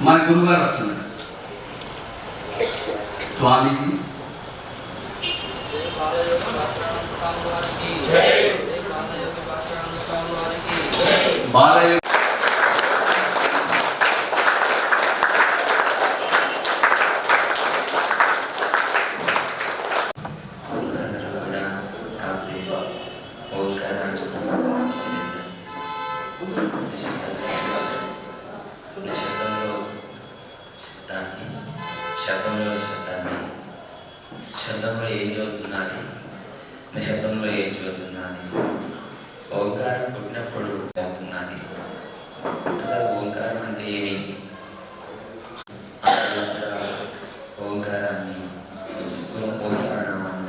మన గురుగారు వస్తున్నారు. స్వామీజీ బాలయోగి శబ్దంలో ఏం చదువుతున్నది, నిశ్శబ్దంలో ఏం చదువుతున్నది, ఓంకారం పుట్టినప్పుడు అవుతున్నది. అసలు ఓంకారం అంటే ఏమి? ఓంకారాన్ని ఓంకారనామాన్ని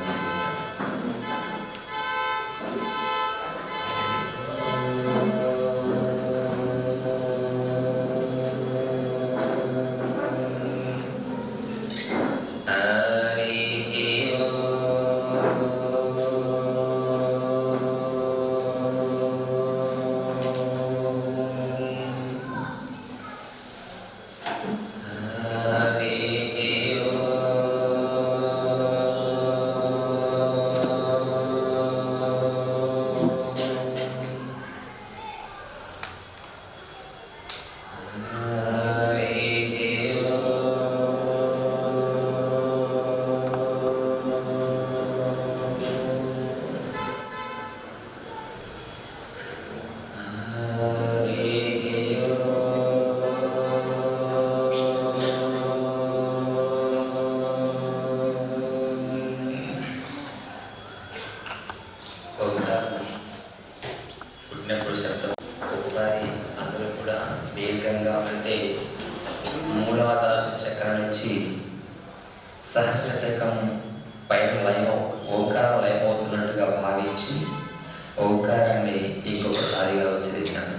పుట్టినప్పుడు శబ్దం ఒకసారి అందరూ కూడా దీర్ఘంగా అంటే మూలాధార చక్రం నుంచి సహస్ర చక్రం పైన ఓంకారం లయమవుతున్నట్టుగా భావించి ఓంకారాన్ని ఇంకొకసారిగా ఉచ్చరించాను.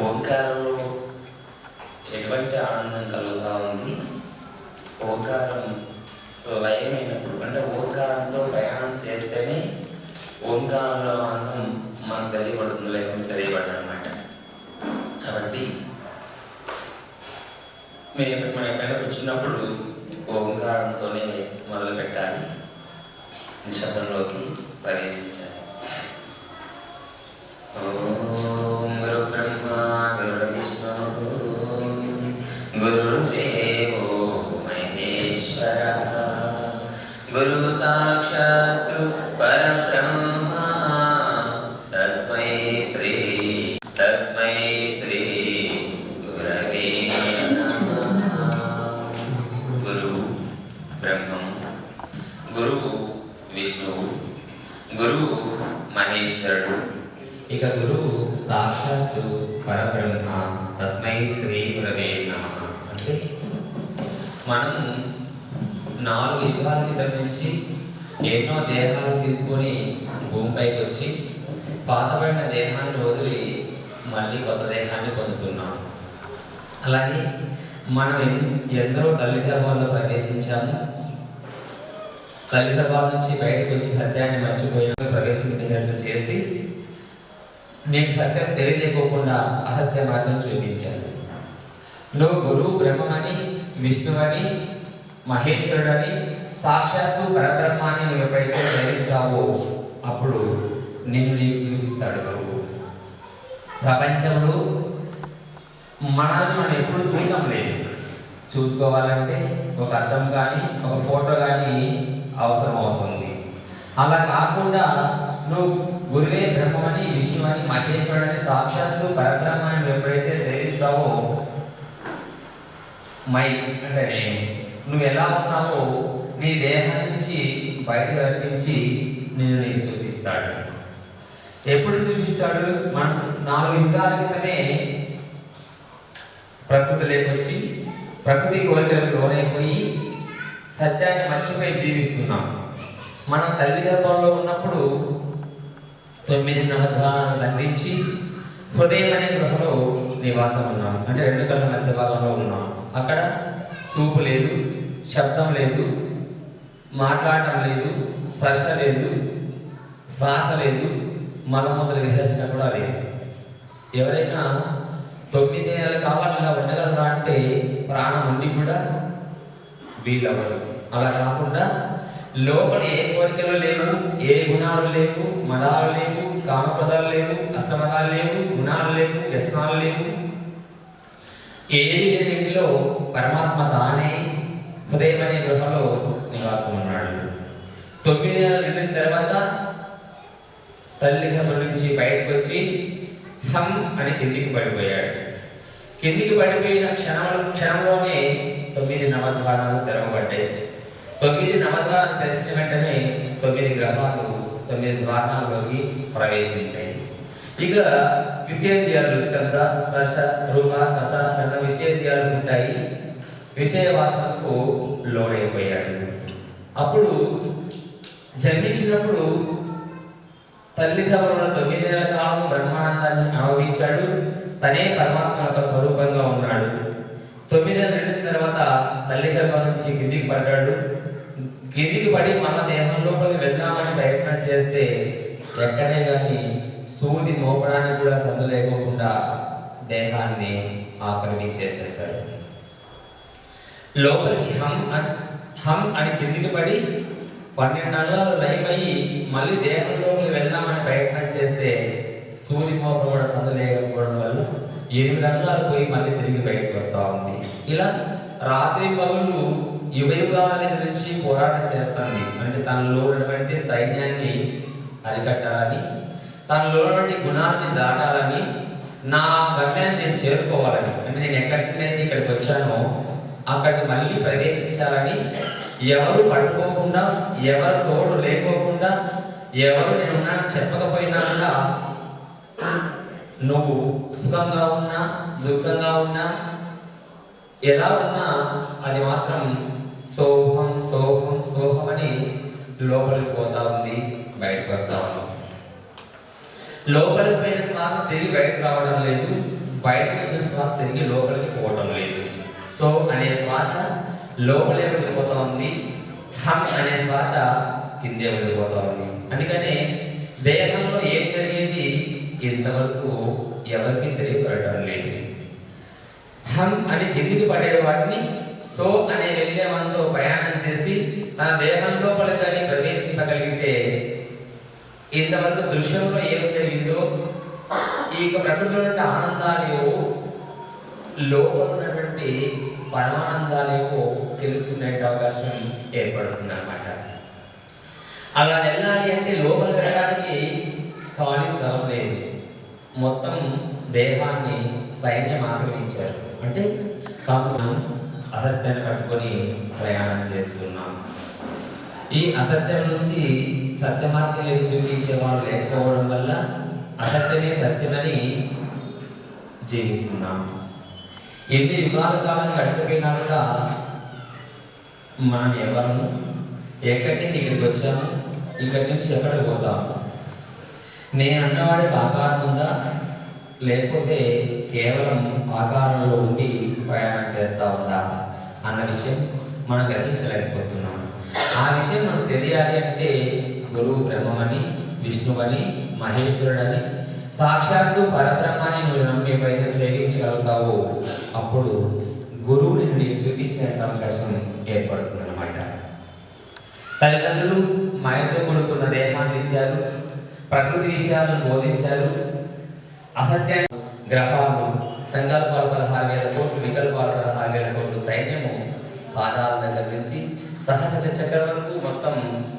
ఓంకారంలో ఎటువంటి ఆనందం కలుగుతూ ఉంది? ఓంకారం లయమైనప్పుడు అంటే ఓంకారంతో ప్రయాణం చేస్తేనే ఓంకారంలో ఆనందం మనకు తెలియబడుతుంది, లేకపోతే తెలియబడదు అనమాట. కాబట్టి మనం ఎప్పుడైనా కూర్చున్నప్పుడు ఓంకారంతోనే మొదలు పెట్టాలి, నిశ్శబ్దంలోకి ప్రవేశించాలి. గురుదేవో మహేశ్వరః గురు సాక్షాత్ పరబ్రహ్మ తస్మై శ్రీ గురవే నమః. గురు బ్రహ్మం, గురువు విష్ణువు, గురువు మహేశ్వరుడు, ఇక గురువు సాక్షాత్తు పరబ్రహ్మ తస్మై శ్రీ గురవే నమః. అంటే మనం 4 యుగాల క్రితం నుంచి ఎన్నో దేహాలు తీసుకొని భూమిపైకి వచ్చి పాతబడిన దేహాన్ని వదిలి మళ్ళీ కొత్త దేహాన్ని పొందుతున్నాం. అలాగే మనం ఎందరో తల్లి గర్భాల్లో ప్రవేశించాము. తల్లి గర్భాల నుంచి బయటకు వచ్చి సత్యాన్ని మర్చిపోయిన ప్రవేశించేటట్టు చేసి నీకు సత్యం తెలియజేయకోకుండా అసత్య మార్గం చూపించాను. నువ్వు గురువు బ్రహ్మమని, విష్ణువని, మహేశ్వరుడని, సాక్షాత్తు పరబ్రహ్మాన్ని నువ్వు ఎప్పుడైతే గ్రహిస్తావో అప్పుడు నిన్ను నీకు చూపిస్తాడు గురువు. ప్రపంచంలో మనల్ని మనం ఎప్పుడు చూడటం లేదు. చూసుకోవాలంటే ఒక అర్థం కానీ ఒక ఫోటో కానీ అవసరం అవుతుంది. అలా కాకుండా నువ్వు గురువే బ్రహ్మమని, విష్ణువని, మహేశ్వరుడని, సాక్షాత్తు పరబ్రహ్మాన్ని ఎప్పుడైతే సేవిస్తావో, మై అంటే నువ్వు ఎలా ఉన్నావో నీ దేహం నుంచి బయటకు రప్పించి నేను నీకు చూపిస్తాడు. ఎప్పుడు చూపిస్తాడు? మనం 4 యుగాల క్రితమే ప్రకృతిలోకి వచ్చి ప్రకృతి కోరికలకు లోనైపోయి సత్యాన్ని మర్చిపోయి జీవిస్తున్నాం. మనం తల్లి గర్భంలో ఉన్నప్పుడు 9 నవద్వారాలను బంధించి హృదయం అనే గృహలో నివాసం ఉన్నాం. అంటే 2 కళ్ళ మధ్య భాగంలో ఉన్నాం. అక్కడ చూపు లేదు, శబ్దం లేదు, మాట్లాడటం లేదు, స్పర్శ లేదు, శ్వాస లేదు, మలమూత్ర విసర్జన కూడా లేదు. ఎవరైనా 9 ఏళ్ళ కాలం ఇలా ఉండగలరా అంటే ప్రాణం ఉండి కూడా వీలవ్వదు. అలా కాకుండా లోపల ఏ కోరికలు లేవు, ఏ గుణాలు లేవు, మదాలు లేవు, కామపదాలు లేవు, అష్టమదాలు లేవు, గుణాలు లేవు, వ్యసనాలు లేవు, ఏది లేనిలో పరమాత్మ తానే హృదయం అనే గృహలో నివాసం ఉన్నాడు. 9 ఏళ్ళు నిండిన తర్వాత తల్లి గర్భం నుంచి బయటకు వచ్చి హం అని కిందికి పడిపోయాడు. కిందికి పడిపోయిన క్షణంలోనే 9 నవద్వారాలు తెరవబడ్డాయి. 9 నవద్వారాలు తెరిచిన వెంటనే 9 గ్రహాలు 9 ద్వారాల్లోకి ప్రవేశించాయి. ఇక విషయేంద్రియాలు శబ్ద, స్పర్శ, రూప, రస, గంధ విషయేంద్రియాలు ఉంటాయి. విషయ వాసనకు లోడైపోయాడు. అప్పుడు జన్మించినప్పుడు తల్లి గర్భంలో 9 ఏళ్ల కాలం బ్రహ్మానందాన్ని అనుభవించాడు. తనే పరమాత్మ యొక్క స్వరూపంగా ఉన్నాడు. 9 ఏళ్ళు నిండిన తర్వాత తల్లి గర్భం నుంచి కిందికి పడ్డాడు. కిందికి పడి మన దేహం లోపలికి వెళ్దామని ప్రయత్నం చేస్తే ఎక్కడే కానీ సూది మోపడానికి కూడా సందు లేకోకుండా దేహాన్ని ఆక్రమించేసేస్తాడు. లోపలికి హం అని కిందికి పడి 12 నెలలు లయమయ్యి మళ్ళీ దేహంలోకి వెళ్దామని ప్రయత్నం చేస్తే సూది మోపడం కూడా సందు లేకపోవడం వల్ల 8 నెలలు పోయి మళ్ళీ తిరిగి బయటకు వస్తూ ఉంది. ఇలా రాత్రి పగుళ్ళు యుగయుగాల నుంచి పోరాటం చేస్తుంది. అంటే తనలో ఉన్నటువంటి సైన్యాన్ని అరికట్టాలని, తనలో ఉన్నటువంటి గుణాలని దాటాలని, నా గమ్యాన్ని నేను చేరుకోవాలని, అంటే నేను ఎక్కడికైతే ఇక్కడికి వచ్చానో అక్కడికి మళ్ళీ ప్రవేశించాలని, ఎవరు పట్టుకోకుండా, ఎవరు తోడు లేకోకుండా, ఎవరు నేనున్నా చెప్పకపోయినా కూడా నువ్వు సుఖంగా ఉన్నా దుఃఖంగా ఉన్నా ఎలా ఉన్నా అది మాత్రం సోహం సోహం సోహం అని లోపలికి పోతా ఉంది, బయటకు వస్తా ఉంది. లోపలికి పోయిన శ్వాస తిరిగి బయటకు రావడం లేదు, బయటకు వచ్చిన శ్వాస తిరిగి లోపలికి పోవడం లేదు. సో అనే శ్వాస లోపలే ఉండిపోతా ఉంది, హం అనే శ్వాస కిందే ఉండిపోతా ఉంది. అందుకనే దేహంలో ఏం జరిగేది ఇంతవరకు ఎవరికి తెలియపడటం లేదు. హం అని కిందికి పడే వాటిని సో అనే వెళ్ళే మనతో ప్రయాణం చేసి తన దేహం లోపల కానీ ప్రవేశింపగలిగితే ఇంతవరకు దృశ్యంలో ఏం జరిగిందో, ఈ ప్రకృతిలో ఉన్న ఆనందాలేవో, లోపల ఉన్నటువంటి పరమానందాలేవో తెలుసుకునే అవకాశం ఏర్పడుతుంది అన్నమాట. అలా వెళ్ళాలి అంటే లోపలికి వెళ్ళడానికి ఖాళీ స్థలం లేదు. మొత్తం దేహాన్ని సైన్యం ఆక్రమించారు. అంటే కాకుండా అసత్యాన్ని పట్టుకొని ప్రయాణం చేస్తున్నాం. ఈ అసత్యం నుంచి సత్య మార్గంలోకి చూపించే వాళ్ళు లేకపోవడం వల్ల అసత్యమే సత్యమని జీవిస్తున్నాం. ఎన్ని యుగాల కాలం గడిచిపోయినా కూడా మనం ఎవరము, ఎక్కడి నుంచి ఇక్కడికి వచ్చాము, ఇక్కడి నుంచి ఎక్కడికి పోతాము, నేను అన్నవాడికి ఆకారం ఉందా లేకపోతే కేవలం ఆకారంలో ఉండి ప్రయాణం చేస్తూ ఉందా అన్న విషయం మనం గ్రహించలేకపోతున్నాం. ఆ విషయం మనకు తెలియాలి అంటే గురువు బ్రహ్మమని, విష్ణువని, మహేశ్వరుడని, సాక్షాత్తు పరబ్రహ్మాన్ని నువ్వు నమ్మి ఎప్పుడైతే సేవించగలుగుతావో అప్పుడు గురువుని నీకు చూపించేంత అవకాశం ఏర్పడుతుంది అన్నమాట. తల్లిదండ్రులు మాయతో కొడుకున్న దేహాన్ని ఇచ్చారు, ప్రకృతి విషయాలను బోధించారు. అసత్యాన్ని గ్రహాలు, సంకల్పాలు 16,000 కోట్లు, వికల్పాలు 16,000 కోట్లు, సైన్యము పాదాల దగ్గర నుంచి సహస్ర చక్రం వరకు మొత్తం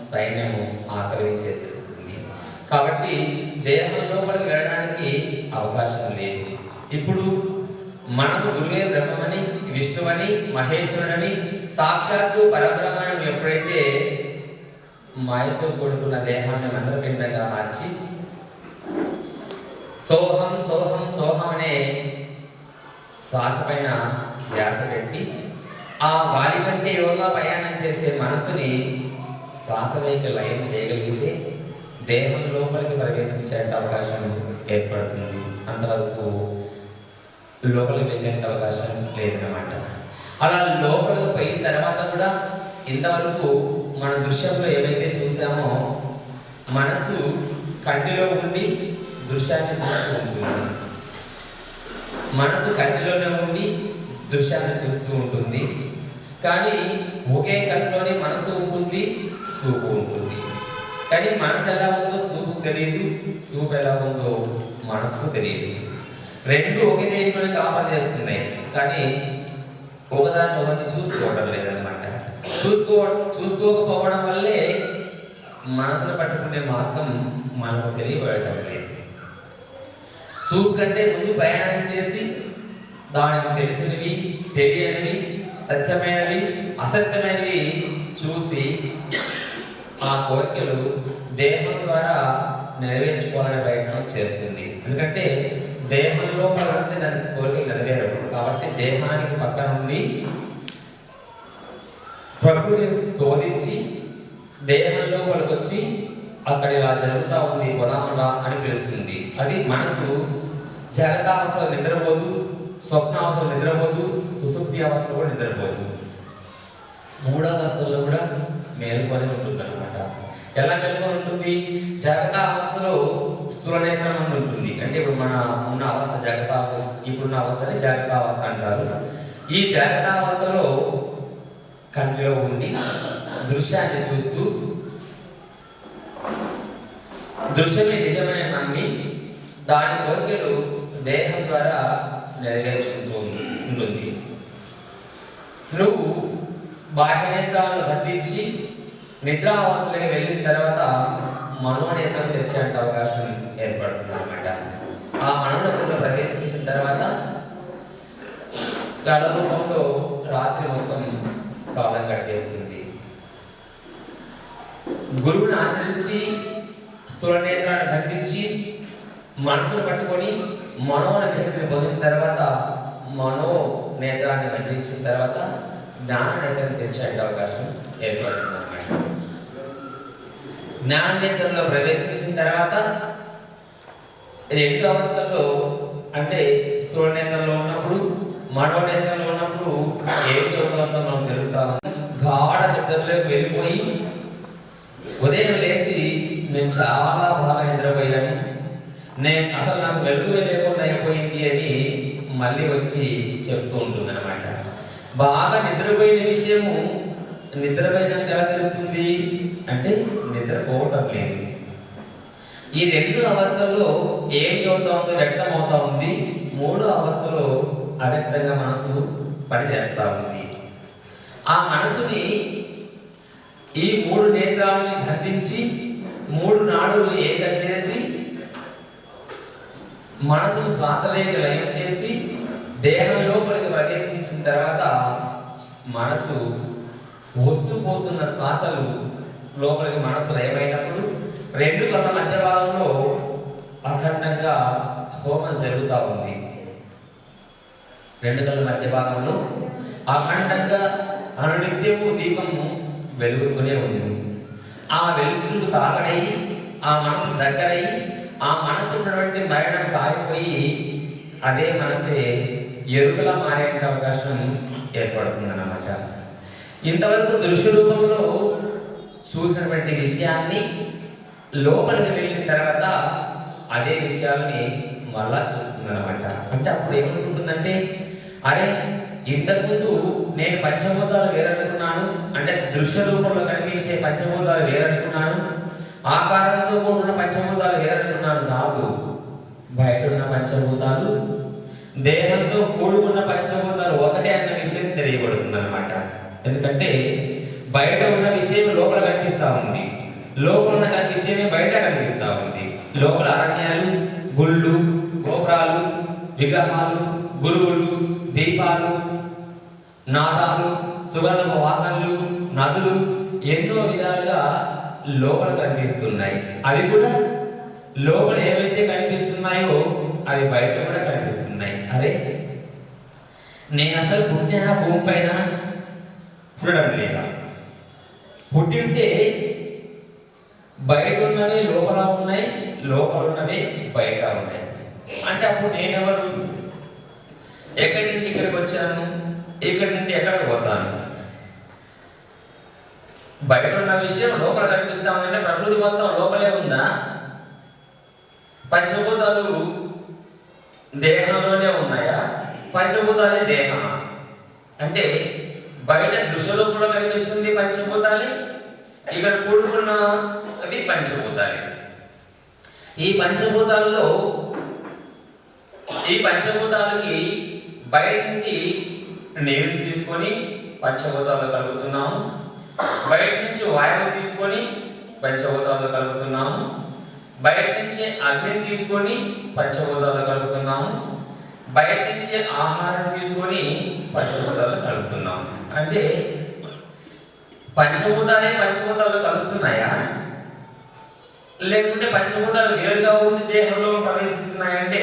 సైన్యము ఆక్రమించేసేస్తుంది. కాబట్టి దేహం లోపలికి వెళ్ళడానికి అవకాశం లేదు. ఇప్పుడు మనము గురువే బ్రహ్మమని, విష్ణువని, మహేశ్వరుడని, సాక్షాత్తు పరబ్రహ్మను ఎప్పుడైతే మాయతో కూడుకున్న దేహాన్ని మంత్రపిండంగా మార్చి సోహం సోహం సోహం అనే శ్వాస పైన ధ్యాస పెట్టి ఆ గాలి కంటే యోగా ప్రయాణం చేసే మనసుని శ్వాసలోకి లయం చేయగలిగితే దేహం లోపలికి ప్రవేశించే అవకాశం ఏర్పడుతుంది. అంతవరకు లోపలికి వెళ్ళే అవకాశం లేదన్నమాట. అలా లోపలికి పోయిన తర్వాత కూడా ఇంతవరకు మన దృశ్యంలో ఏవైతే చూసామో మనసు కంటిలో ఉండి దృశ్యాన్ని చూస్తూ ఉంటుంది. మనసు కంటిలోనే ఉండి దృశ్యాన్ని చూస్తూ ఉంటుంది. కానీ ఒకే కంటిలోనే మనసు ఉంటుంది, చూపు ఉంటుంది. కానీ మనసు ఎలా ఉందో చూపుకు తెలియదు, చూపు ఎలా ఉందో మనసుకు తెలియదు. రెండు ఒకే దేనిలోనే కాపలు చేస్తున్నాయి, కానీ ఒకదాన్ని ఒకరిని చూసుకోవడం లేదనమాట. చూసుకోకపోవడం వల్లే మనసును పట్టుకునే మార్గం మనకు తెలియబడటం లేదు. చూపు కంటే ముందు ప్రయాణం చేసి దానికి తెలిసినవి, తెలియనివి, సత్యమైనవి, అసత్యమైనవి చూసి ఆ కోరికలు దేహం ద్వారా నెరవేర్చుకోవాలనే ప్రయత్నం చేస్తుంది. ఎందుకంటే దేహంలో ఉంటే దానికి కోరికలు నెరవేరవు. కాబట్టి దేహానికి పక్క నుండి ప్రకృతిని శోధించి దేహంలో వాళ్ళకొచ్చి అక్కడ ఇలా జరుగుతూ ఉంది పొదామలా అని పిలుస్తుంది. అది మనసు జగతావస్థలో నిద్రపోదు, స్వప్నావస్థలో నిద్రపోదు, సుశుద్ధి అవస్థలో కూడా నిద్రపోదు. మూడవస్థలో కూడా మేలుకొని ఉంటుంది అనమాట. ఎలా మేలుకొని ఉంటుంది? జగతావస్థలో స్థూల నేత్రం అని ఉంటుంది. అంటే ఇప్పుడు మన ఉన్న అవస్థ జగతావస్థ, ఇప్పుడున్న అవస్థని జగతావస్థ అంటారు. ఈ జగతావస్థలో కంటిలో ఉండి దృశ్యాన్ని చూస్తూ దృశ్యమే నిజమైన నమ్మి దాని కోరికలు దేహం ద్వారా నెరవేర్చుకుంటూ ఉంటుంది. నువ్వు బాహ్యనేత్రాలను బంధించి నిద్రావస్థలోకి వెళ్ళిన తర్వాత మనోనేత్రం తెచ్చే అవకాశం ఏర్పడుతుంది అనమాట. ఆ మనోనేత్రంలో ప్రవేశించిన తర్వాత కళ రూపంలో రాత్రి మొత్తం కాలం గడిపేస్తుంది. గురువుని ఆచరించి స్థూల నేత్రాన్ని బంధించి మనసును పట్టుకొని మనోనేత్రాన్ని పొందిన తర్వాత మనో నేత్రాన్ని బంధించిన తర్వాత జ్ఞాన నేత్రాన్ని తెచ్చే అవకాశం ఏర్పడుతుంది అన్నమాట. జ్ఞాన నేత్రంలో ప్రవేశించిన తర్వాత రెండు అవస్థల్లో, అంటే స్థూల నేత్రంలో ఉన్నప్పుడు, మనోనేత్రంలో ఉన్నప్పుడు ఏం చదువుతుందో మనం తెలుస్తాము. గాఢ నిద్రలోకి వెళ్ళిపోయి ఉదయం లేచి నేను చాలా బాగా నిద్రపోయాను, నేను అసలు నాకు మెలకువే లేకుండా అయిపోయింది అని మళ్ళీ వచ్చి చెప్తూ ఉంటుంది అనమాట. బాగా నిద్రపోయిన విషయము నిద్రపోయినానికి ఎలా తెలుస్తుంది అంటే నిద్రపోవటం లేదు. ఈ రెండు అవస్థల్లో ఏం అవుతా ఉందో వ్యక్తం అవుతా ఉంది. మూడో అవస్థలో అవ్యక్తంగా మనసు పనిచేస్తూ ఉంది. ఆ మనసుని ఈ మూడు నేత్రాలని బంధించి మూడు నాడుల్ని ఏకం చేసి మనసును శ్వాసలేక లయం చేసి దేహం లోపలికి ప్రవేశించిన తర్వాత మనసు వస్తూ పోతున్న శ్వాసలు లోపలికి మనసు లయమైనప్పుడు రెండు కళ్ళ మధ్య భాగంలో అఖండంగా హోమం జరుగుతూ ఉంది. రెండు కళ్ళ మధ్య భాగంలో అఖండంగా అనునిత్యము దీపము వెలుగుతూనే ఉంది. ఆ వెలుగులు తాగడయి ఆ మనసు దగ్గరయి ఆ మనసు ఉన్నటువంటి మరణం కాలిపోయి అదే మనసే ఎరుకలా మారే అవకాశం ఏర్పడుతుంది అన్నమాట. ఇంతవరకు దృశ్య రూపంలో చూసినటువంటి విషయాన్ని లోపలికి వెళ్ళిన తర్వాత అదే విషయాల్ని మళ్ళా చూస్తుంది అనమాట. అంటే అప్పుడు ఏమనుకుంటుందంటే, అరే ఇంతకుముందు నేను పంచభూతాలు వేరనుకున్నాను, అంటే దృశ్య రూపంలో కనిపించే పంచభూతాలు వేరనుకున్నాను, ఆకారంతో కూడిన పంచభూతాలు వేరనుకున్నాను. కాదు, బయట ఉన్న పంచభూతాలు దేహంతో కూడుకున్న పంచభూతాలు ఒకటే అన్న విషయం తెలియబడుతుంది అనమాట. ఎందుకంటే బయట ఉన్న విషయం లోపల కనిపిస్తూ ఉంది, లోపల ఉన్న విషయమే బయట కనిపిస్తూ ఉంది. లోపల అరణ్యాలు, గుళ్ళు, గోపురాలు, విగ్రహాలు, గురువులు, దీపాలు, నాదాలు, సుగంధపు వాసనలు, నదులు ఎన్నో విధాలుగా లోపల కనిపిస్తున్నాయి. అవి కూడా లోపల ఏవైతే కనిపిస్తున్నాయో అవి బయట కూడా కనిపిస్తున్నాయి. అరే, నేను అసలు పుట్టిన భూమి పైన పుట్టడం లేదా? పుట్టింటే బయట ఉన్నవే లోపల ఉన్నాయి, లోపల ఉన్నవే బయట ఉన్నాయి. అంటే అప్పుడు నేనెవరు? ఎక్కడి నుండి ఇక్కడికి వచ్చాను, ఇక్కడి నుండి ఎక్కడికి పోతాను? బయట ఉన్న విషయం లోపల కనిపిస్తా ఉందంటే ప్రకృతి మొత్తం లోపలే ఉందా? పంచభూతాలు దేహంలోనే ఉన్నాయా? పంచభూతాలే దేహమా? అంటే బయట దృశ్యరూపంలో కనిపిస్తుంది పంచభూతాలే, ఇక్కడ కూడుకున్న అవి పంచభూతాలే. ఈ పంచభూతాలకి బయట నుండి నీరు తీసుకొని పంచభూతాలు కలుపుతున్నాము, బయట నుంచి వాయువు తీసుకొని పంచభూతాలు కలుపుతున్నాము, బయట నుంచి అగ్నిని తీసుకొని పంచభూతాలు కలుపుతున్నాము, బయట నుంచి ఆహారం తీసుకొని పంచభూతాలు కలుపుతున్నాము. అంటే పంచభూతాలే పంచభూతాలు కలుస్తున్నాయా, లేకుంటే పంచభూతాలు వేరుగా ఉండి దేహంలో ప్రవేశిస్తున్నాయంటే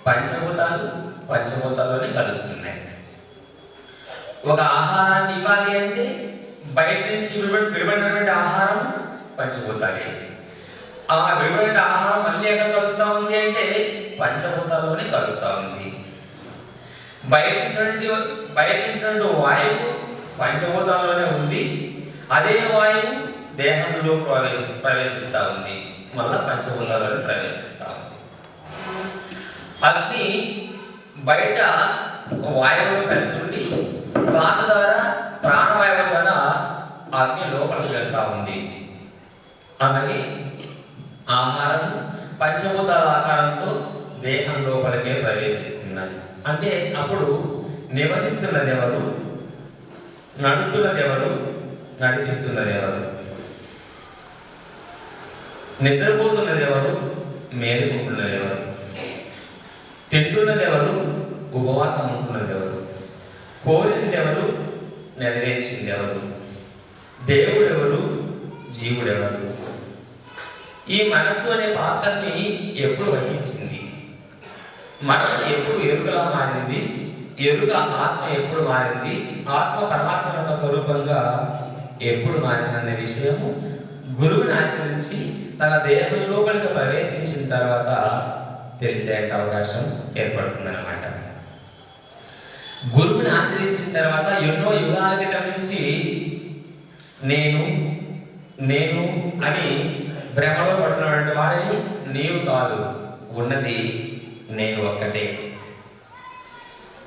పంచభూతాలు పంచభూతాల్లోనే కలుస్తున్నాయి. ఒక ఆహారాన్ని ఇవ్వాలి అంటే బయట నుంచి విడిపడినటువంటి ఆహారం పంచభూతాలే. ఆ విడిపడిన ఆహారం మళ్ళీ ఎక్కడ కలుస్తూ ఉంది అంటే పంచభూతాల్లోనే కలుస్తూ ఉంది. బయట నుంచి వాయువు పంచభూతాల్లోనే ఉంది, అదే వాయువు దేహంలో ప్రవేశిస్తూ ఉంది, మళ్ళా పంచభూతాలలో ప్రవేశిస్తూ ఉంది. అగ్ని బయట వాయువులో కలిసి ఉండి శ్వాస ద్వారా ప్రాణవాయువు ద్వారా అగ్ని లోపలికి వెళ్తా ఉంది. అలాగే ఆహారం పంచభూతాల ఆకారంతో దేహం లోపలికే ప్రవేశిస్తున్నాయి. అంటే అప్పుడు నివసిస్తున్నది ఎవరు, నడుస్తున్నది ఎవరు, నడిపిస్తున్నది ఎవరు, నిద్రపోతున్నది ఎవరు, మేలుకుంటున్నది ఎవరు, తింటున్నది ఎవరు, ఉపవాసం ఉంటున్నది ఎవరు, కోరింది ఎవరు, నెరవేర్చింది ఎవరు, దేవుడెవరు, జీవుడెవరు? ఈ మనస్సు అనే పాత్రని ఎప్పుడు వహించింది? మనసు ఎప్పుడు ఎరుకలా మారింది? ఎరుక ఆత్మ ఎప్పుడు మారింది? ఆత్మ పరమాత్మ యొక్క స్వరూపంగా ఎప్పుడు మారిందనే విషయము గురువుని ఆచరించి తన దేహం లోపలికి ప్రవేశించిన తర్వాత తెలిసే అవకాశం ఏర్పడుతుందన్నమాట. గురువుని ఆచరించిన తర్వాత ఎన్నో యుగాల క్రితం నుంచి నేను నేను అని భ్రమలో పడుతున్నటువంటి వారిని నీవు కాదు, ఉన్నది నేను ఒక్కటే.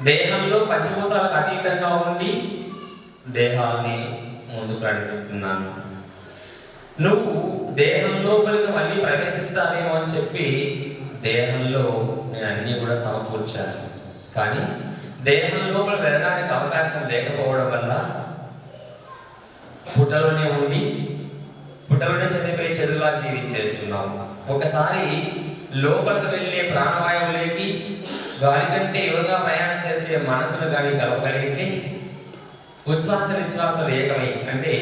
దేహంలో పంచభూతాలకు అతీతంగా ఉండి దేహాన్ని ముందుకు నడిపిస్తున్నాను. నువ్వు దేహం లోపలికి మళ్ళీ ప్రవేశిస్తానేమో అని చెప్పి దేహంలో నేను అన్నీ కూడా సమకూర్చాను. కానీ దేహం లోపల వెళ్ళడానికి అవకాశం లేకపోవడం వల్ల పుట్టలోనే ఉండి పుట్టలోనే చనిపోయి చెరువులా జీవించేస్తున్నాం. ఒకసారి లోపలికి వెళ్ళే ప్రాణవాయువులేకి గాలి కంటే యోగా ప్రయాణం చేసే మనసును కానీ కలవగలిగితే ఉచ్ఛ్వాస నిశ్వాసాలు ఏకమై అంటే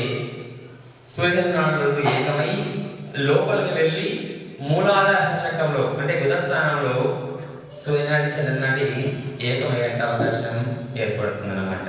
సూర్యనాడులు ఏకమై లోపలికి వెళ్ళి మూలాధార చక్రంలో అంటే బుధస్థానంలో సూర్యనాడి చంద్రనాడి ఏకమయ్యే అవకాశం ఏర్పడుతుందన్నమాట.